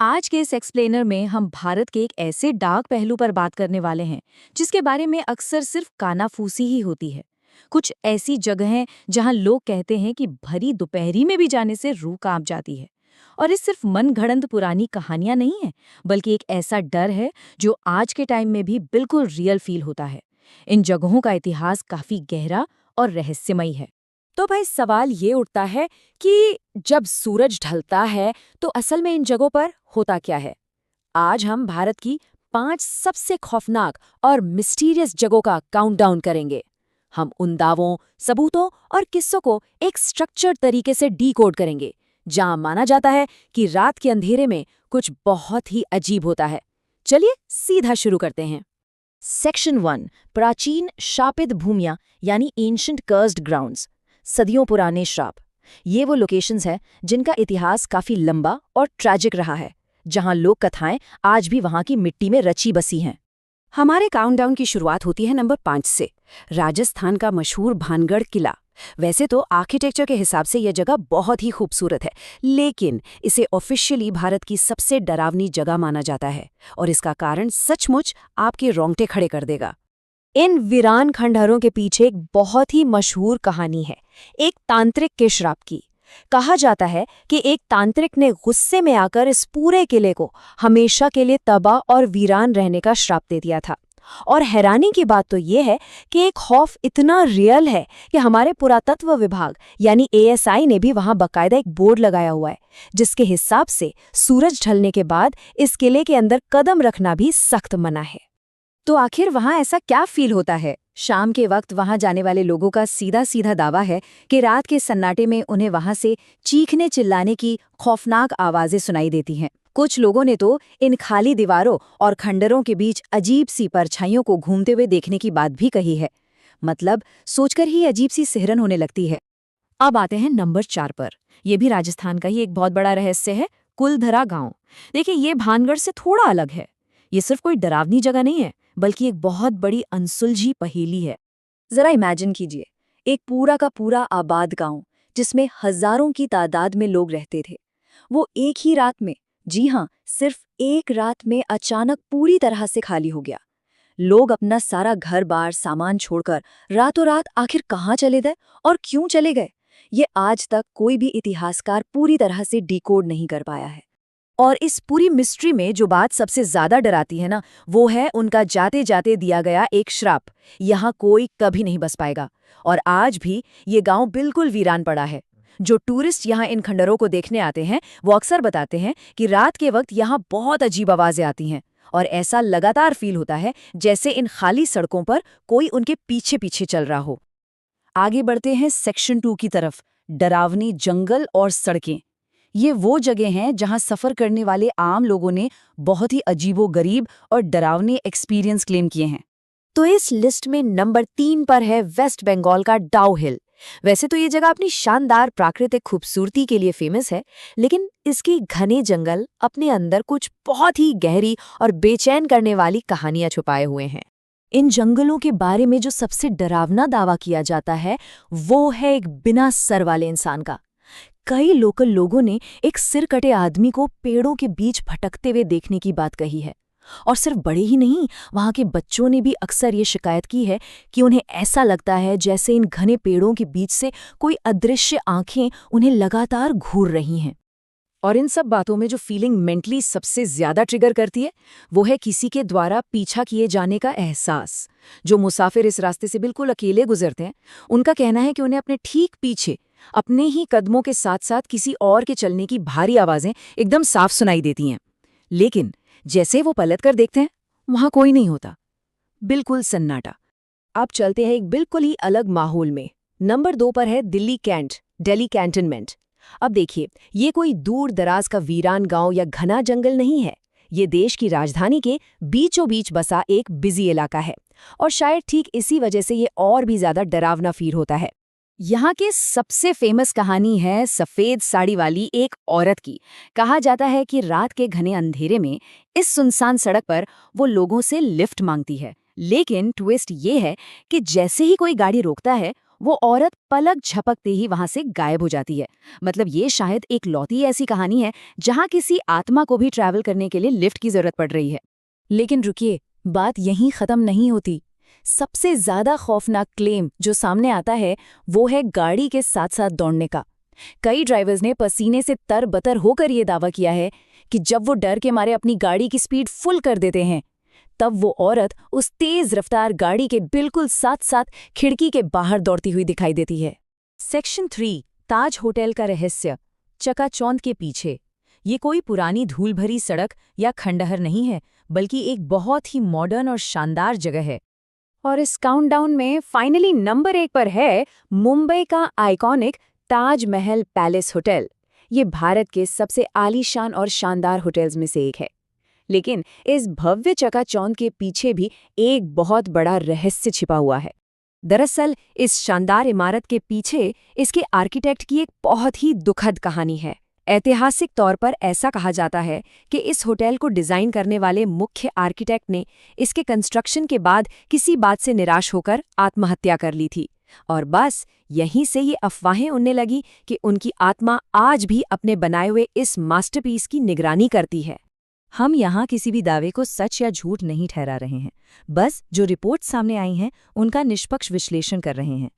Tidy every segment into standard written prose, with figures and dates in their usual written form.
आज के इस एक्सप्लेनर में हम भारत के एक ऐसे डार्क पहलू पर बात करने वाले हैं जिसके बारे में अक्सर सिर्फ कानाफूसी ही होती है। कुछ ऐसी जगहें जहां लोग कहते हैं कि भरी दोपहरी में भी जाने से रूह कांप जाती है। और ये सिर्फ मनगढ़ंत पुरानी कहानियां नहीं है, बल्कि एक ऐसा डर है जो आज के टाइम में भी बिल्कुल रियल फील होता है। इन जगहों का इतिहास काफी गहरा और रहस्यमयी है। तो भाई सवाल ये उठता है कि जब सूरज ढलता है तो असल में इन जगहों पर होता क्या है। आज हम भारत की 5 सबसे खौफनाक और मिस्टीरियस जगहों का काउंटडाउन करेंगे। हम उन दावों, सबूतों और किस्सों को एक स्ट्रक्चर्ड तरीके से डीकोड करेंगे, जहां माना जाता है कि रात के अंधेरे में कुछ बहुत ही अजीब होता है। चलिए सीधा शुरू करते हैं। सेक्शन 1, प्राचीन शापित भूमियां यानी एंशिएंट कर्स्ड ग्राउंड्स। सदियों पुराने श्राप। ये वो लोकेशंस हैं जिनका इतिहास काफी लंबा और ट्रैजिक रहा है, जहां लोक कथाएं आज भी वहां की मिट्टी में रची बसी हैं। हमारे काउंटडाउन की शुरुआत होती है नंबर 5 से, राजस्थान का मशहूर भानगढ़ किला। वैसे तो आर्किटेक्चर के हिसाब से यह जगह बहुत ही खूबसूरत है, लेकिन इसे ऑफिशियली भारत की सबसे डरावनी जगह माना जाता है, और इसका कारण सचमुच आपके रोंगटे खड़े कर देगा। इन वीरान खंडहरों के पीछे एक बहुत ही मशहूर कहानी है, एक तांत्रिक के श्राप की। कहा जाता है कि एक तांत्रिक ने गुस्से में आकर इस पूरे किले को हमेशा के लिए तबाह और वीरान रहने का श्राप दे दिया था। और हैरानी की बात तो ये है कि एक खौफ इतना रियल है कि हमारे पुरातत्व विभाग यानी ASI ने भी वहां बकायदा एक बोर्ड लगाया हुआ है, जिसके हिसाब से सूरज ढलने के बाद इस किले के अंदर कदम रखना भी सख्त मना है। तो आखिर वहां ऐसा क्या फील होता है? शाम के वक्त वहां जाने वाले लोगों का सीधा सीधा दावा है कि रात के सन्नाटे में उन्हें वहां से चीखने चिल्लाने की खौफनाक आवाजें सुनाई देती हैं। कुछ लोगों ने तो इन खाली दीवारों और खंडरों के बीच अजीब सी परछाइयों को घूमते हुए देखने की बात भी कही है। मतलब सोचकर ही अजीब सी सिहरन होने लगती है। अब आते हैं नंबर 4 पर। यह भी राजस्थान का ही एक बहुत बड़ा रहस्य है, कुलधरा गांव। देखिए, ये भानगढ़ से थोड़ा अलग है। ये सिर्फ कोई डरावनी जगह नहीं है, बल्कि एक बहुत बड़ी अनसुलझी पहेली है। जरा इमेजिन कीजिए, एक पूरा का पूरा आबाद गांव जिसमें हजारों की तादाद में लोग रहते थे। वो एक ही रात में, जी हाँ, सिर्फ एक रात में अचानक पूरी तरह से खाली हो गया। लोग अपना सारा घर बार सामान छोड़कर रातों रात आखिर कहाँ चले गए और क्यों चले गए, ये आज तक कोई भी इतिहासकार पूरी तरह से डिकोड नहीं कर पाया है। और इस पूरी मिस्ट्री में जो बात सबसे ज्यादा डराती है ना, वो है उनका जाते जाते दिया गया एक श्राप। यहाँ कोई कभी नहीं बस पाएगा, और आज भी ये गांव बिल्कुल वीरान पड़ा है। जो टूरिस्ट यहाँ इन खंडरों को देखने आते हैं, वो अक्सर बताते हैं कि रात के वक्त यहाँ बहुत अजीब आवाजें आती हैं, और ऐसा लगातार फील होता है जैसे इन खाली सड़कों पर कोई उनके पीछे पीछे चल रहा हो। आगे बढ़ते हैं सेक्शन 2 की तरफ, डरावनी जंगल और सड़कें। ये वो जगह हैं जहां सफर करने वाले आम लोगों ने बहुत ही अजीबो-गरीब और डरावने एक्सपीरियंस क्लेम किए हैं। तो इस लिस्ट में नंबर 3 पर है वेस्ट बंगाल का डाउ हिल। वैसे तो ये जगह अपनी शानदार प्राकृतिक खूबसूरती के लिए फेमस है, लेकिन इसकी घने जंगल अपने अंदर कुछ बहुत ही गहरी और बेचैन करने वाली कहानियां छुपाए हुए हैं। इन जंगलों के बारे में जो सबसे डरावना दावा किया जाता है, वो है एक बिना सर वाले इंसान का। कई लोकल लोगों ने एक सिर कटे आदमी को पेड़ों के बीच भटकते हुए देखने की बात कही है। और सिर्फ बड़े ही नहीं, वहां के बच्चों ने भी अक्सर ये शिकायत की है कि उन्हें ऐसा लगता है जैसे इन घने पेड़ों के बीच से कोई अदृश्य आंखें उन्हें लगातार घूर रही हैं। और इन सब बातों में जो फीलिंग मेंटली सबसे ज्यादा ट्रिगर करती है, वो है किसी के द्वारा पीछा किए जाने का एहसास। जो मुसाफिर इस रास्ते से बिल्कुल अकेले गुजरते हैं, उनका कहना है कि उन्हें अपने ठीक पीछे अपने ही कदमों के साथ साथ किसी और के चलने की भारी आवाजें एकदम साफ सुनाई देती हैं। लेकिन जैसे वो पलट कर देखते हैं, वहां कोई नहीं होता, बिल्कुल सन्नाटा। अब चलते हैं एक बिल्कुल ही अलग माहौल में। नंबर 2 पर है दिल्ली कैंट, दिल्ली कैंटोनमेंट। अब देखिए, ये कोई दूर दराज का वीरान गांव या घना जंगल नहीं है। ये देश की राजधानी के बीचों बीच बसा एक बिजी इलाका है, और शायद ठीक इसी वजह से ये और भी ज्यादा डरावना फील होता है। यहाँ की सबसे फेमस कहानी है सफेद साड़ी वाली एक औरत की। कहा जाता है कि रात के घने अंधेरे में इस सुनसान सड़क पर वो लोगों से लिफ्ट मांगती है, लेकिन ट्विस्ट ये है कि जैसे ही कोई गाड़ी रोकता है, वो औरत पलक झपकते ही वहां से गायब हो जाती है। मतलब ये शायद एक लौती ऐसी कहानी है जहां किसी आत्मा को भी ट्रैवल करने के लिए लिफ्ट की जरूरत पड़ रही है। लेकिन रुकिए, बात यहीं खत्म नहीं होती। सबसे ज्यादा खौफनाक क्लेम जो सामने आता है वो है गाड़ी के साथ साथ दौड़ने का। कई ड्राइवर्स ने पसीने से तरबतर होकर ये दावा किया है कि जब वो डर के मारे अपनी गाड़ी की स्पीड फुल कर देते हैं, तब वो औरत उस तेज रफ्तार गाड़ी के बिल्कुल साथ साथ खिड़की के बाहर दौड़ती हुई दिखाई देती है। सेक्शन 3, ताज होटल का रहस्य, चकाचौंध के पीछे। ये कोई पुरानी धूल भरी सड़क या खंडहर नहीं है, बल्कि एक बहुत ही मॉडर्न और शानदार जगह है। और इस काउंटडाउन में फाइनली नंबर 1 पर है मुंबई का आइकॉनिक ताजमहल पैलेस होटल। ये भारत के सबसे आलीशान और शानदार होटल्स में से एक है। लेकिन इस भव्य चकाचौंध के पीछे भी एक बहुत बड़ा रहस्य छिपा हुआ है। दरअसल इस शानदार इमारत के पीछे इसके आर्किटेक्ट की एक बहुत ही दुखद कहानी है। ऐतिहासिक तौर पर ऐसा कहा जाता है कि इस होटल को डिजाइन करने वाले मुख्य आर्किटेक्ट ने इसके कंस्ट्रक्शन के बाद किसी बात से निराश होकर आत्महत्या कर ली थी, और बस यहीं से ये अफवाहें उड़ने लगी कि उनकी आत्मा आज भी अपने बनाए हुए इस मास्टरपीस की निगरानी करती है। हम यहाँ किसी भी दावे को सच या झूठ नहीं ठहरा रहे हैं, बस जो रिपोर्ट सामने आई हैं उनका निष्पक्ष विश्लेषण कर रहे हैं।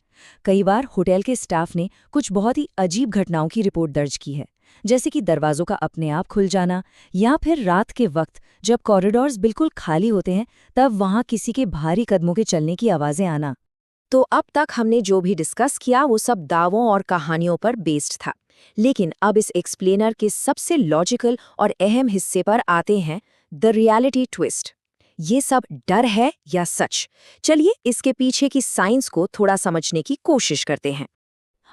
कई बार होटल के स्टाफ ने कुछ बहुत ही अजीब घटनाओं की रिपोर्ट दर्ज की है, जैसे कि दरवाजों का अपने आप खुल जाना, या फिर रात के वक्त जब कॉरिडोर्स बिल्कुल खाली होते हैं तब वहाँ किसी के भारी कदमों के चलने की आवाज़ें आना। तो अब तक हमने जो भी डिस्कस किया वो सब दावों और कहानियों पर बेस्ड था, लेकिन अब इस एक्सप्लेनर के सबसे लॉजिकल और अहम हिस्से पर आते हैं, द रियलिटी ट्विस्ट। ये सब डर है या सच? चलिए इसके पीछे की साइंस को थोड़ा समझने की कोशिश करते हैं।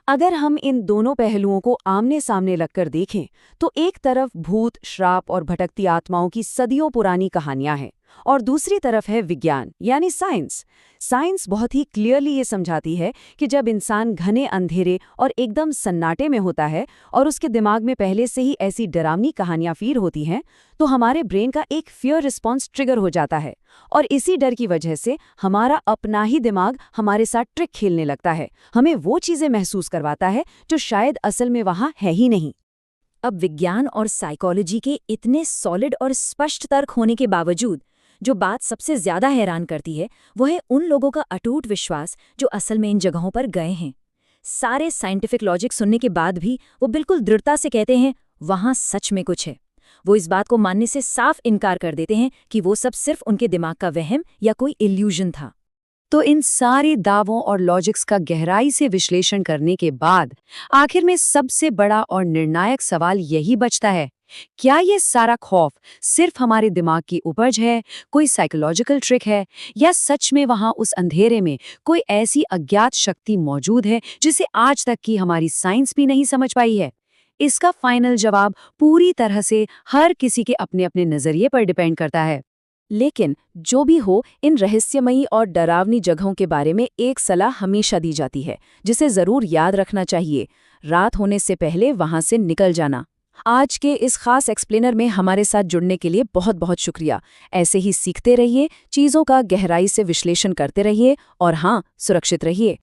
अगर हम इन दोनों पहलुओं को आमने सामने लगकर देखें तो एक तरफ भूत, श्राप और भटकती आत्माओं की सदियों पुरानी कहानियां हैं, और दूसरी तरफ है विज्ञान यानी साइंस। साइंस बहुत ही क्लियरली ये समझाती है कि जब इंसान घने अंधेरे और एकदम सन्नाटे में होता है और उसके दिमाग में पहले से ही ऐसी डरावनी कहानियां फीड होती हैं, तो हमारे ब्रेन का एक फियर रिस्पॉन्स ट्रिगर हो जाता है, और इसी डर की वजह से हमारा अपना ही दिमाग हमारे साथ ट्रिक खेलने लगता है, हमें वो चीजें महसूस करवाता है जो शायद असल में वहां है ही नहीं। अब विज्ञान और साइकोलॉजी के इतने सॉलिड और स्पष्ट तर्क होने के बावजूद जो बात सबसे ज्यादा हैरान करती है वो है उन लोगों का अटूट विश्वास जो असल में इन जगहों पर गए हैं। सारे साइंटिफिक लॉजिक सुनने के बाद भी वो बिल्कुल दृढ़ता से कहते हैं वहां सच में कुछ है। वो इस बात को मानने से साफ इनकार कर देते हैं कि वो सब सिर्फ उनके दिमाग का वहम या कोई इल्यूजन था। तो इन सारे दावों और लॉजिक्स का गहराई से विश्लेषण करने के बाद आखिर में सबसे बड़ा और निर्णायक सवाल यही बचता है, क्या ये सारा खौफ सिर्फ हमारे दिमाग की उपज है, कोई साइकोलॉजिकल ट्रिक है, या सच में वहां उस अंधेरे में कोई ऐसी अज्ञात शक्ति मौजूद है जिसे आज तक की हमारी साइंस भी नहीं समझ पाई है? इसका फाइनल जवाब पूरी तरह से हर किसी के अपने अपने नजरिए पर डिपेंड करता है। लेकिन जो भी हो, इन रहस्यमयी और डरावनी जगहों के बारे में एक सलाह हमेशा दी जाती है जिसे जरूर याद रखना चाहिए, रात होने से पहले वहां से निकल जाना। आज के इस खास एक्सप्लेनर में हमारे साथ जुड़ने के लिए बहुत बहुत शुक्रिया। ऐसे ही सीखते रहिए, चीज़ों का गहराई से विश्लेषण करते रहिए, और हाँ, सुरक्षित रहिए।